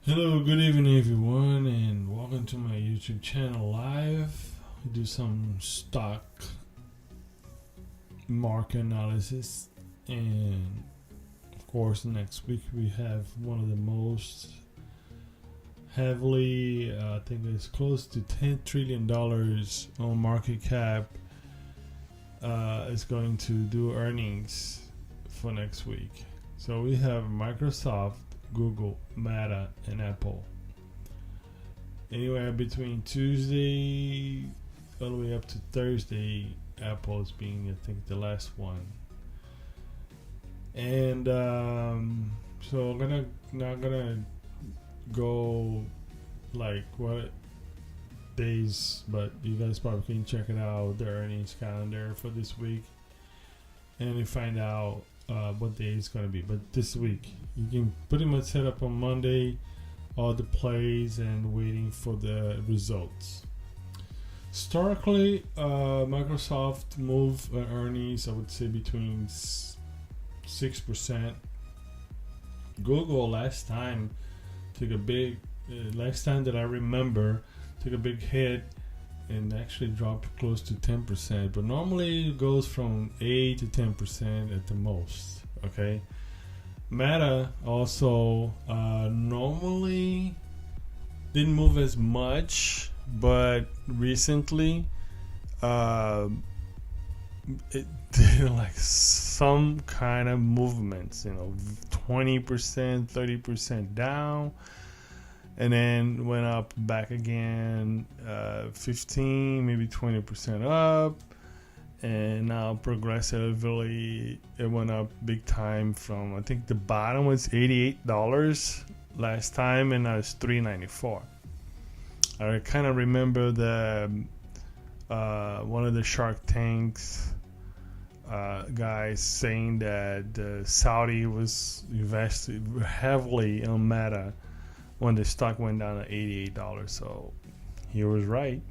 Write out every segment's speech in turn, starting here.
Hello, good evening, everyone, and welcome to my YouTube channel live. I do some stock market analysis, and of course, next week we have one of the most heavily, I think it's close to $10 trillion on market cap, is going to do earnings for next week. So we have Microsoft, Google, Meta, and Apple. Anywhere between Tuesday all the way up to Thursday, Apple is being, I think, the last one. And so I'm not gonna go like what days, but you guys probably can check it out, the earnings calendar for this week, and you find out what day it's going to be. But this week you can pretty much set up on Monday all the plays and waiting for the results. Historically, Microsoft moved earnings, I would say, between 6%. Google last time took a big last time that I remember took a big hit and actually dropped close to 10%, but normally it goes from 8 to 10% at the most. Okay, Meta also normally didn't move as much, but recently it did like some kind of movements, 20%, 30% down, and then went up back again, 15, maybe 20% up, and now progressively it went up big time from, I think the bottom was $88 last time, and now it's $394. I kind of remember the one of the Shark Tanks guys saying that Saudi was invested heavily on Meta when the stock went down to $88. So he was right.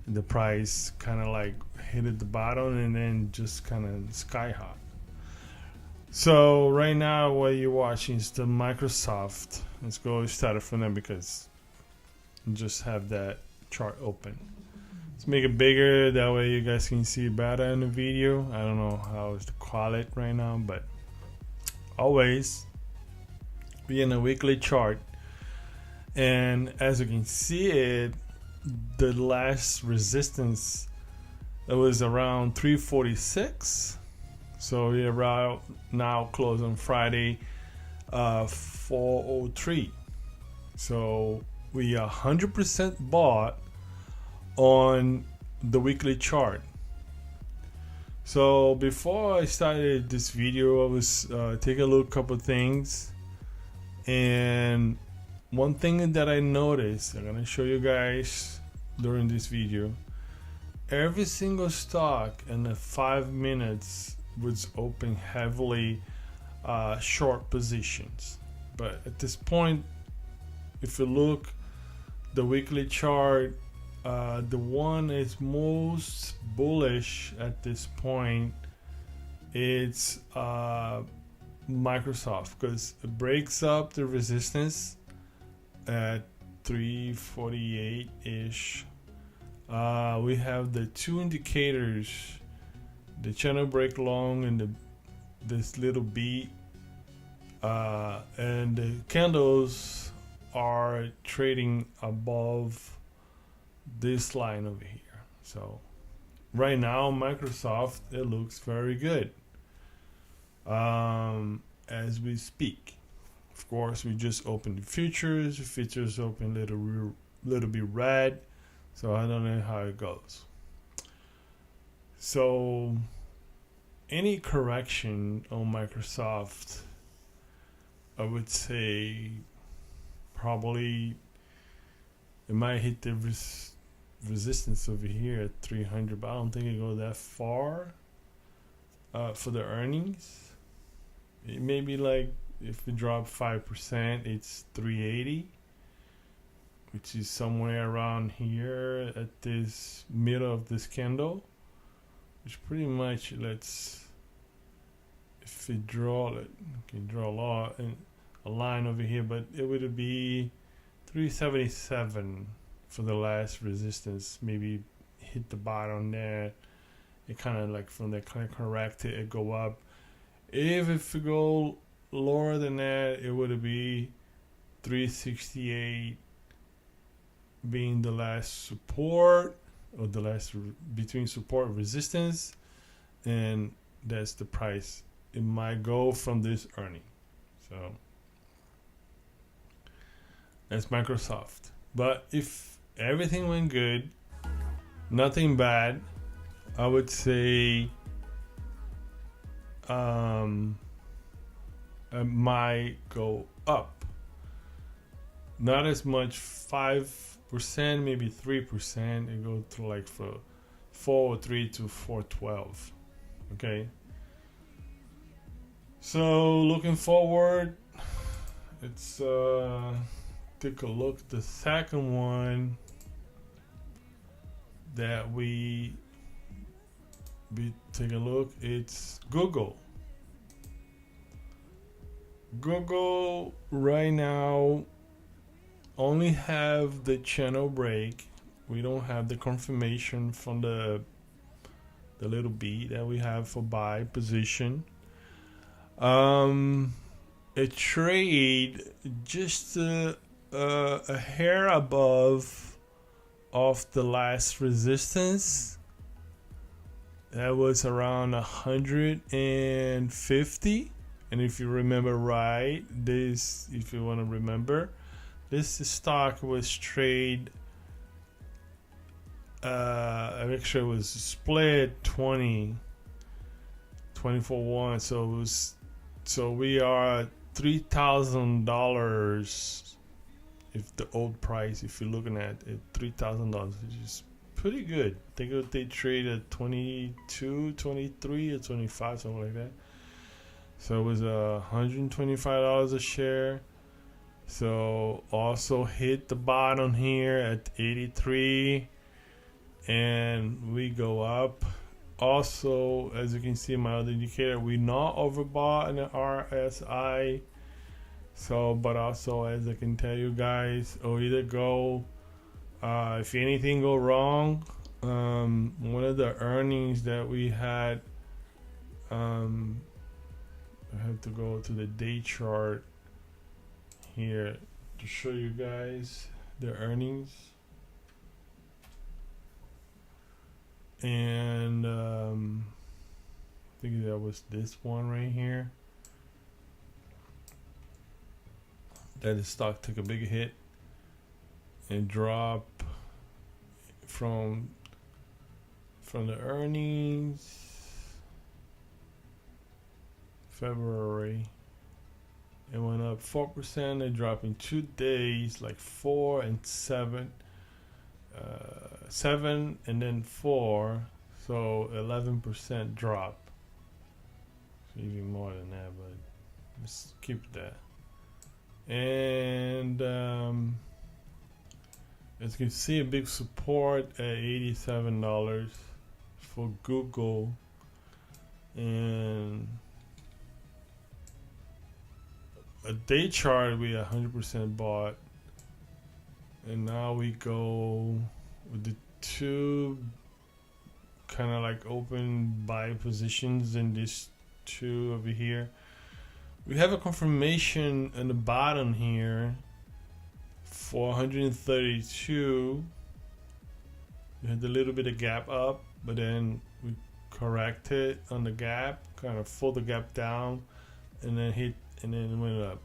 The price kind of like hit at the bottom and then just kind of sky high. So right now what you're watching is the Microsoft. Let's go start it from there because I just have that chart open. Let's make it bigger, that way you guys can see better in the video. I don't know how to call it right now, but always be in a weekly chart. And as you can see it, the last resistance, it was around 346. So we're around now close on Friday, 403. So we are 100% bought on the weekly chart. So before I started this video, I was taking a look at a couple things, and one thing that I noticed, I'm gonna show you guys during this video, every single stock in the 5 minutes was open heavily short positions. But at this point, if you look the weekly chart, the one is most bullish at this point, it's Microsoft, because it breaks up the resistance at 348-ish. We have the two indicators, the channel break long and this little beat, and the candles are trading above this line over here. So right now Microsoft, it looks very good as we speak. Of course, we just opened the futures. The futures open little bit red, so I don't know how it goes. So any correction on Microsoft, I would say probably it might hit the resistance over here at 300, but I don't think it goes that far for the earnings. It may be like, if we drop 5%, it's 380, which is somewhere around here at this middle of this candle, which pretty much, if we draw it, we can draw a line over here, but it would be 377 for the last resistance. Maybe hit the bottom there. It kind of like from there kind of corrected. It go up. If it go lower than that, it would be 368 being the last support, or the last between support and resistance, and that's the price it might go from this earning. So that's Microsoft. But if everything went good, nothing bad, I would say it might go up. Not as much, 5%, maybe 3%. It go to like for 403 to 412. Okay. So looking forward, it's take a look at the second one that we take a look. It's Google. Google right now only have the channel break. We don't have the confirmation from the little B that we have for buy position. A trade just a hair above of the last resistance. That was around 150. And if you remember right, this, if you want to remember, this stock was trade. Actually, it was split 20 for 1. So it was. So we are $3,000. If the old price, if you're looking at it, $3,000, which is pretty good. They trade at 22, 23, or 25, something like that. So it was $125 a share. So also hit the bottom here at 83, and we go up. Also, as you can see, my other indicator, we not overbought in the RSI. So, but also, as I can tell you guys, or either go, if anything go wrong, one of the earnings that we had, I have to go to the day chart here to show you guys the earnings. And I think that was this one right here. That the stock took a big hit and drop from the earnings February. It went up 4%. It dropped in 2 days, like 4 and 7. 7 and then 4, so 11% drop. So even more than that, but let's keep that. And as you can see, a big support at $87 for Google, and a day chart we 100% bought. And now we go with the two kind of like open buy positions in these two over here. We have a confirmation in the bottom here for 132. We had a little bit of gap up, but then we corrected on the gap, kind of pulled the gap down, and then hit, and then it went up.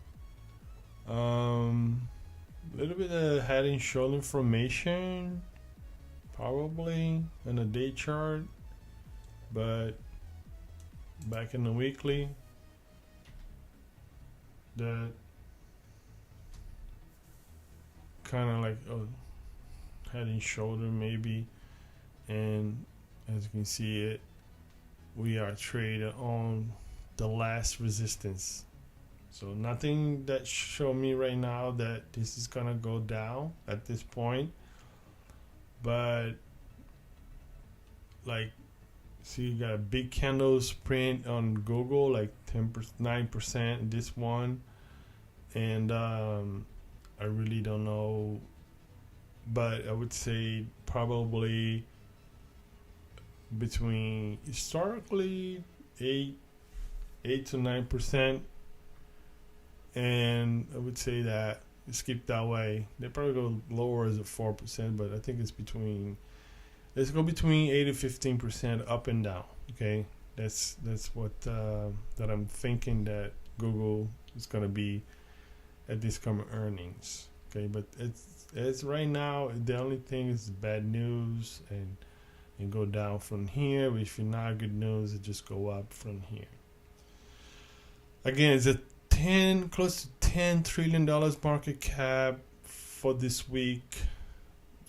A little bit of head and shoulder formation, probably in a day chart, but back in the weekly, that kind of like head and shoulder maybe. And as you can see it, we are traded on the last resistance. So nothing that show me right now that this is gonna go down at this point, but like, see, you got a big candles print on Google, like 9%, this one, and I really don't know, but I would say probably between historically 8 to 9%, and I would say that skip that way. They probably go lower as a 4%, but I think it's between. Let's go between 8 to 15% up and down. Okay, that's what that I'm thinking that Google is gonna be at this coming earnings. Okay, but it's right now the only thing is bad news and go down from here. But if you're not good news, it just go up from here. Again, it's a close to $10 trillion market cap for this week,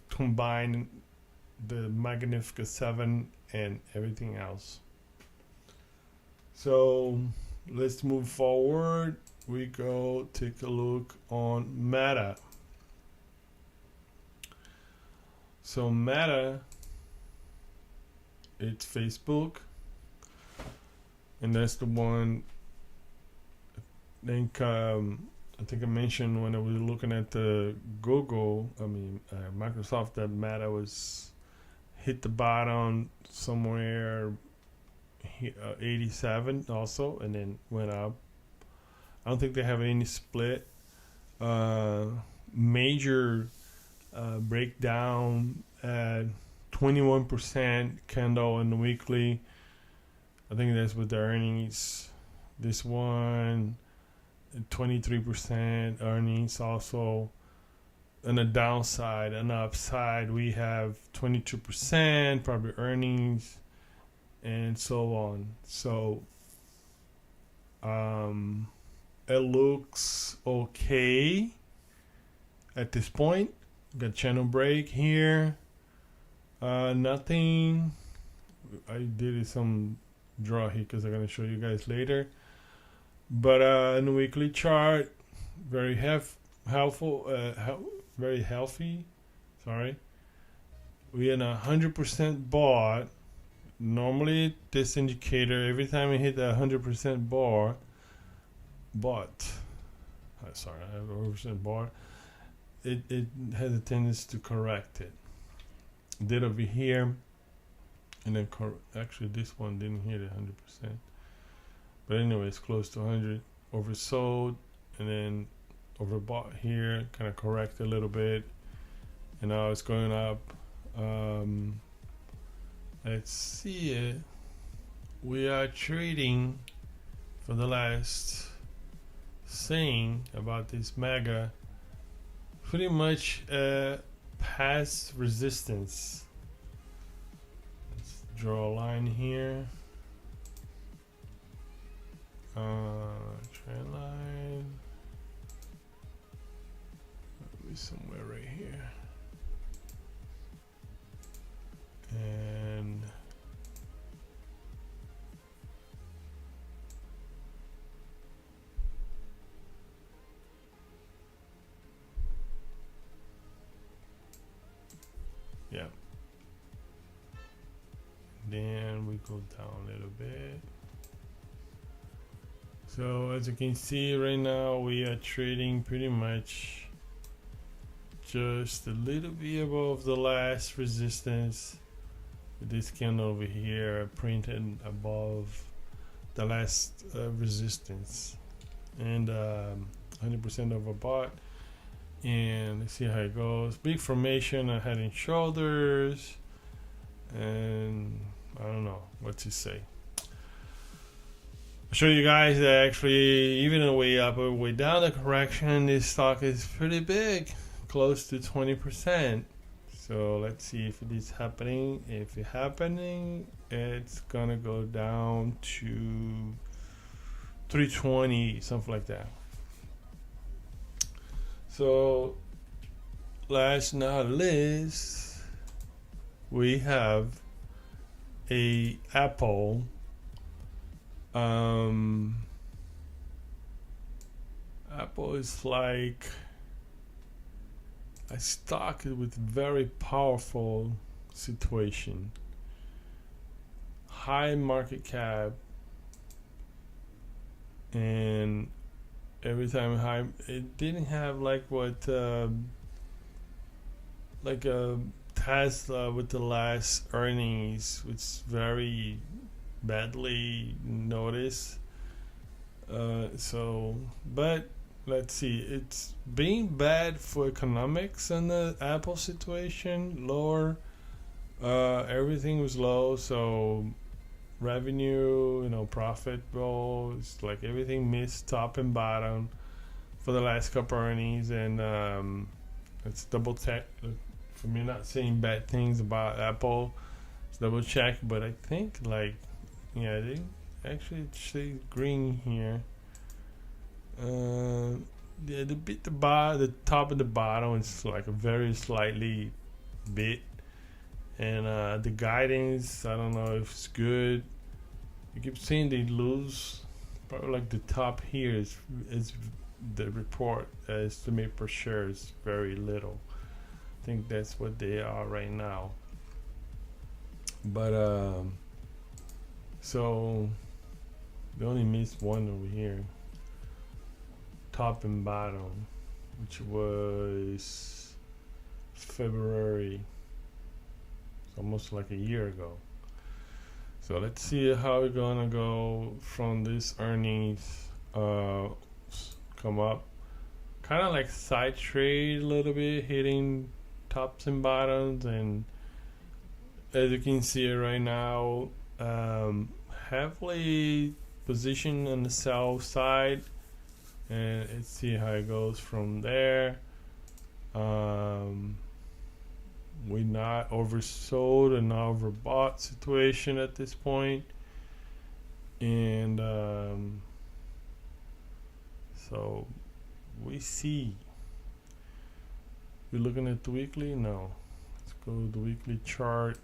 combined the Magnificent Seven and everything else. So let's move forward. We go take a look on Meta. So Meta, it's Facebook, and that's the one. I think I mentioned when I was looking at the Microsoft, that Meta was hit the bottom somewhere 87 also, and then went up. I don't think they have any split. Major breakdown at 21% candle in the weekly. I think that's with the earnings. This one, 23% earnings also. On the downside, on the upside, we have 22% probably earnings, and so on. So it looks okay at this point. Got channel break here. Nothing. I did some draw here because I'm gonna show you guys later. But in the weekly chart, very helpful. Very healthy. Sorry. We had 100% bought. Normally, this indicator, every time we hit the 100% bought. Sorry, I have 100% bought. It has a tendency to correct it. Did over here, and then actually this one didn't hit 100%. But anyway, it's close to 100. Oversold, and then overbought here, kind of correct a little bit, and now it's going up. Let's see it. We are trading for the last saying about this mega, pretty much past resistance. Let's draw a line here. Trend line. Somewhere right here, and yeah, then we go down a little bit. So as you can see right now, we are trading pretty much just a little bit above the last resistance, with this candle over here printed above the last resistance, and 100% overbought. And let's see how it goes. Big formation on Head and Shoulders, and I don't know what to say. I'll show you guys that actually, even on the way up or way down, the correction, this stock is pretty big, close to 20%. So let's see if it is happening. If it's happening, it's gonna go down to 320, something like that. So last but not least, we have a Apple. Apple is like a stock with very powerful situation, high market cap, and every time high. It didn't have like what like Tesla with the last earnings, which very badly noticed. But let's see, it's being bad for economics and the Apple situation. Lower, everything was low, so revenue, profit goals, like everything missed top and bottom for the last couple earnings, and let's double check for me not saying bad things about Apple. Let's double check, but I think they actually say green here. Yeah, the top and the bottom is like a very slightly bit, and the guidance, I don't know if it's good. You keep seeing they lose, probably like the top here is the report estimate per share is very little. I think that's what they are right now. But so they only missed one over here, top and bottom, which was February. It's almost like a year ago. So let's see how we're gonna go from this earnings come up. Kind of like side trade a little bit, hitting tops and bottoms, and as you can see right now, heavily positioned on the sell side, and let's see how it goes from there. We're not oversold and not overbought situation at this point, and so we see. We're looking at the weekly. No, let's go to the weekly chart.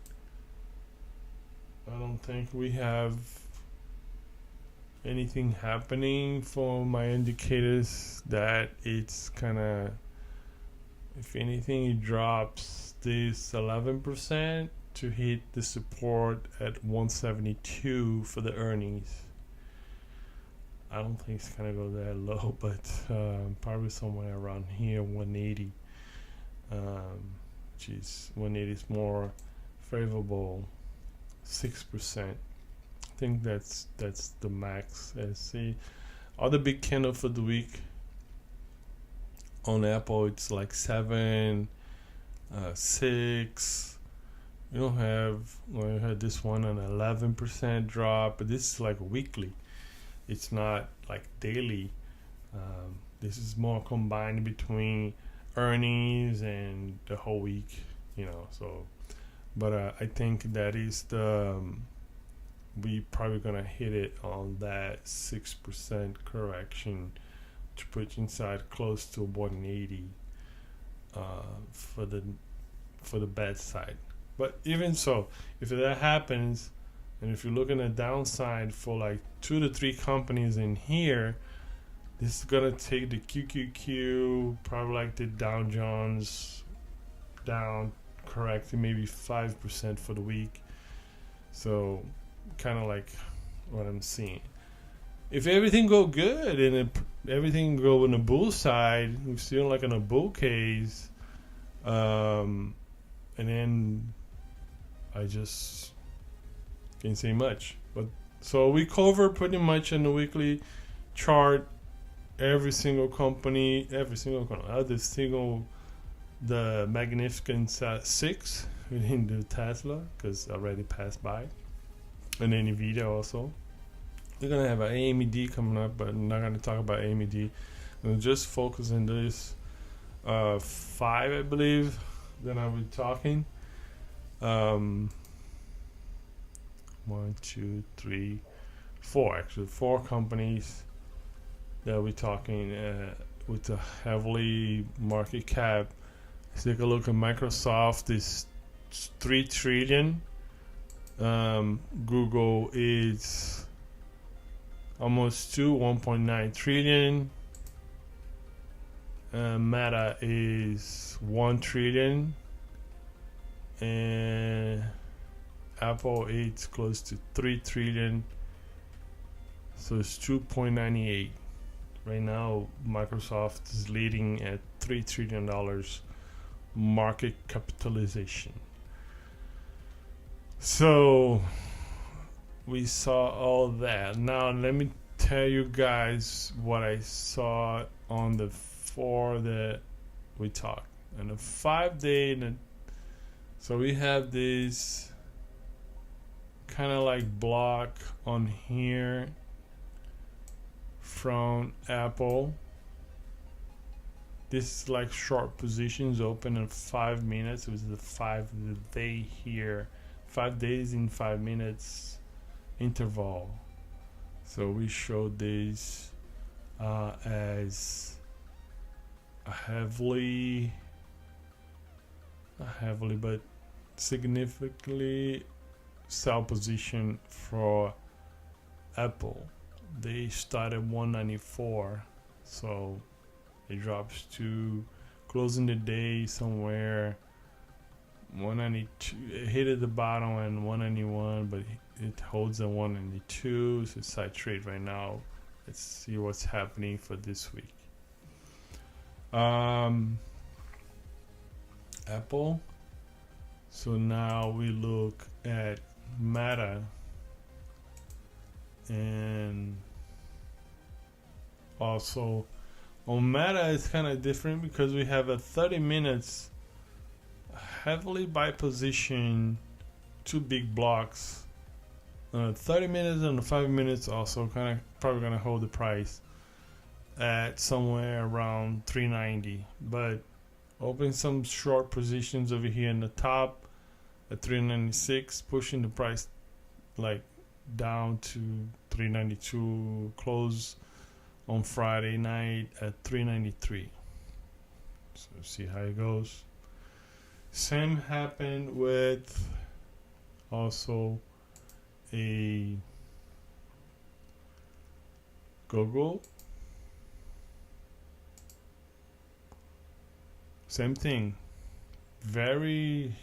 I don't think we have anything happening for my indicators that it's kind of, if anything, it drops this 11% to hit the support at 172 for the earnings. I don't think it's gonna go that low, but probably somewhere around here, 180, which is 180 is more favorable, 6%. I think that's the max. Let's see, other big candle for the week on Apple, it's like 7, 6. We don't have. We had this one an 11% drop, but this is like weekly. It's not like daily. This is more combined between earnings and the whole week, So, but I think that is we probably gonna hit it on that 6% correction to put inside close to 180 for the bad side. But even so, if that happens, and if you're looking at downside for like 2 to 3 companies in here, this is gonna take the QQQ, probably like the Dow Jones down, correcting maybe 5% for the week. So kind of like what I'm seeing. If everything go good and everything go in the bull side, we're still like in a bull case, and then I just can't say much. But so we cover pretty much in the weekly chart every single company, the Magnificent 6, we didn't do Tesla because already passed by, and then Nvidia also. We're gonna have an AMD coming up, but I'm not gonna talk about AMD. I'm just focus on this 5, I believe, that I was talking. 1, 2, 3, 4. Actually, 4 companies that we're talking with a heavily market cap. Let's take a look at Microsoft. Is $3 trillion. Google is almost to 1.9 trillion. Meta is 1 trillion, and Apple is close to 3 trillion. So it's 2.98. Right now, Microsoft is leading at $3 trillion market capitalization. So we saw all that. Now let me tell you guys what I saw on the 4 that we talked. And the 5 day, so we have this kind of like block on here from Apple. This is like short positions open in 5 minutes. It was the 5 day here, 5 days in 5 minutes interval. So we showed this as a heavily, not heavily, but significantly sell position for Apple. They started 194, so it drops to closing the day somewhere 192. It hit at the bottom and 191, but it holds at 192. So it's side trade right now. Let's see what's happening for this week. Apple. So now we look at Meta, and also on Meta it's kind of different because we have a 30 minutes heavily buy position, 2 big blocks. 30 minutes and 5 minutes also kind of probably gonna hold the price at somewhere around 390, but open some short positions over here in the top at 396, pushing the price like down to 392, close on Friday night at 393. So see how it goes. Same happened with also a Google. Same thing. Very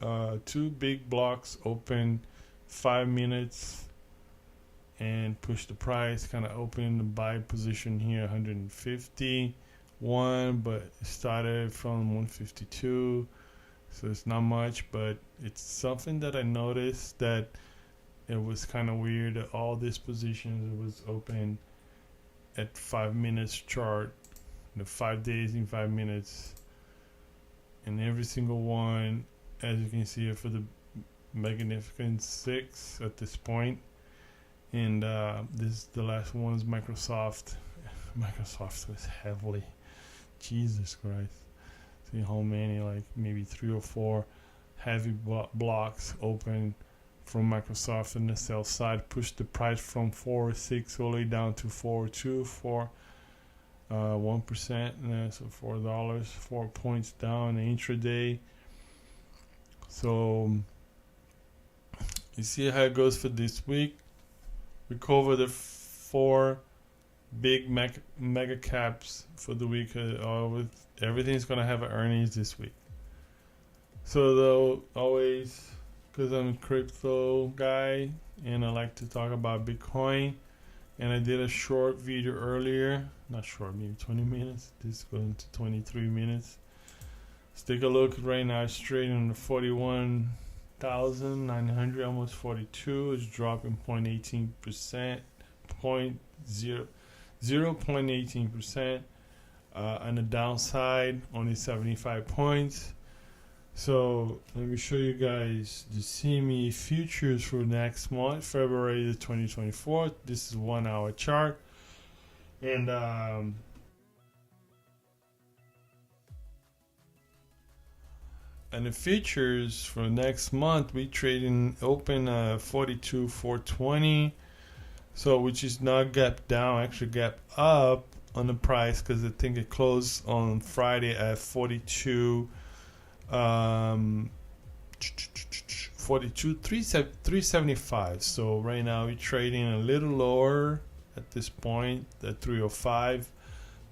2 big blocks open 5 minutes and push the price, kind of open the buy position here 151, but it started from 152, so it's not much, but it's something that I noticed that it was kind of weird that all these positions it was open at 5 minutes chart, the 5 days in 5 minutes, and every single one, as you can see, for the Magnificent 6 at this point. And this is the last one is Microsoft. Microsoft was heavily, Jesus Christ. See how many, like maybe 3 or 4 heavy blocks open from Microsoft on the sell side, push the price from 406 all the way down to 402 for 1%, so $4, 4 points down intraday. So you see how it goes for this week. We cover the 4 big mega caps for the week. Everything's gonna have an earnings this week. So though, always, because I'm a crypto guy and I like to talk about Bitcoin, and I did a short video earlier, not short, maybe 20 minutes. This is going to 23 minutes. Let's take a look. Right now it's trading at 41,900, almost 42. It's dropping 0.18%, 0.18%. On the downside, only 75 points. So let me show you guys the CME futures for next month, February 2024. This is 1 hour chart, and the futures for next month, we trading open 42,420. So which is not gap down, actually gap up on the price, because I think it closed on Friday at 375. So right now we're trading a little lower at this point at 305,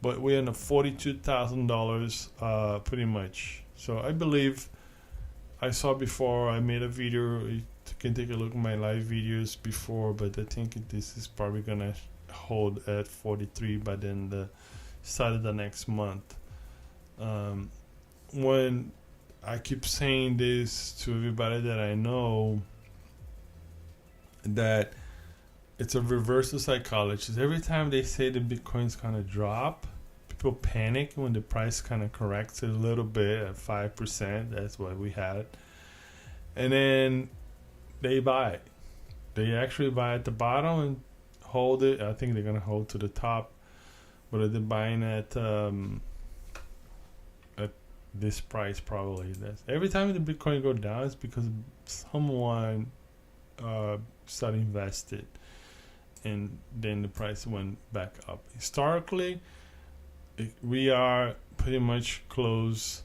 but we're in the $42,000 pretty much. So I believe I saw before, I made a video, you can take a look at my live videos before, but I think this is probably gonna hold at 43 by then the start of the next month. When I keep saying this to everybody that I know, that it's a reversal psychology. Every time they say the Bitcoin's gonna drop, people panic when the price kind of corrects a little bit at 5%. That's what we had, and then they buy it. They actually buy at the bottom and hold it. I think they're gonna hold to the top, but they're buying at this price probably. That's every time the Bitcoin go down, it's because someone started invested, and then the price went back up. Historically, we are pretty much close,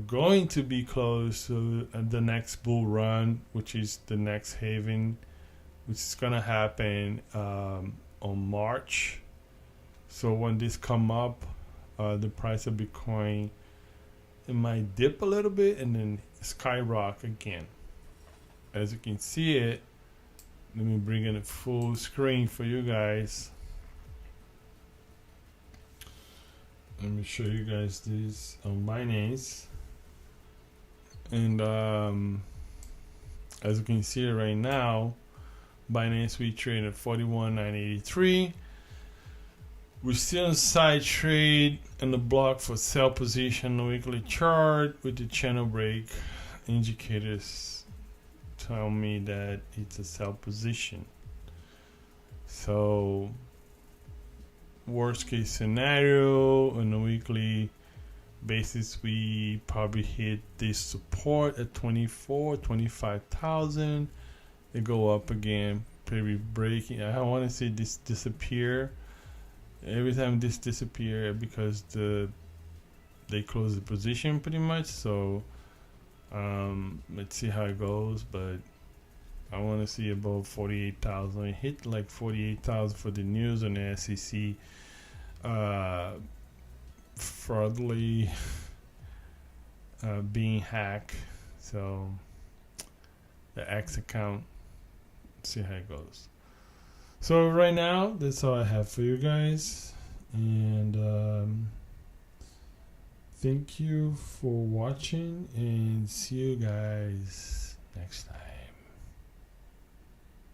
going to be close to the next bull run, which is the next halving, which is gonna happen on March. So when this come up, the price of Bitcoin, it might dip a little bit and then skyrocket again. As you can see it, let me bring in a full screen for you guys. Let me show you guys this on Binance. And as you can see it right now, Binance we trade at 41,983. We're still in side trade in the block for sell position, the weekly chart with the channel break indicators tell me that it's a sell position. So worst case scenario on a weekly basis, we probably hit this support at 25,000. They go up again, maybe breaking. I want to see this disappear. Every time this disappear because they close the position pretty much. So let's see how it goes, but I want to see above 48,000. It hit like 48,000 for the news on the SEC fraudulently being hacked. So the X account, see how it goes. So right now, that's all I have for you guys, and thank you for watching, and see you guys next time.